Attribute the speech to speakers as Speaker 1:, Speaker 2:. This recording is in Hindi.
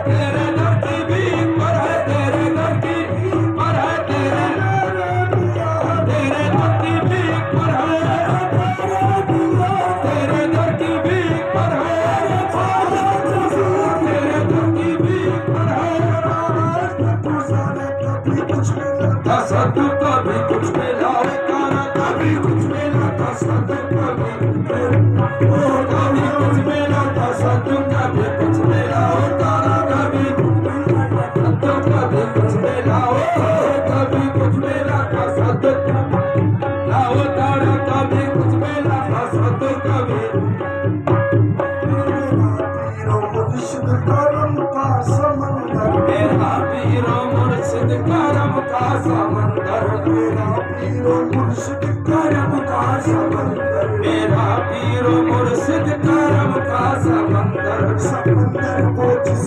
Speaker 1: तेरे दर की भीख पर है, तेरे दर की पर है, तेरे दर की भीख पर है, तेरे दर की भीख पर है, तेरे दर की भीख पर है। सदु कभी कुछ मिला काना, कभी कुछ मिला था सदु कभी कुछ मिला था सदु कभी कुछ मिला काना, कभी सदु कभी कुछ मिला कभी कुछ मिला था सदु लाओ तारा, कभी कुछ मिला था सदु कभी। मुर्शिद करम का समंदर, मेरा पीरो मुर्शिद करम का समंदर, मेरा पीरो मुर्शिद करम का समंदर, मेरा पीरो मुर्शिद करम का समंदर, समंदर को जिस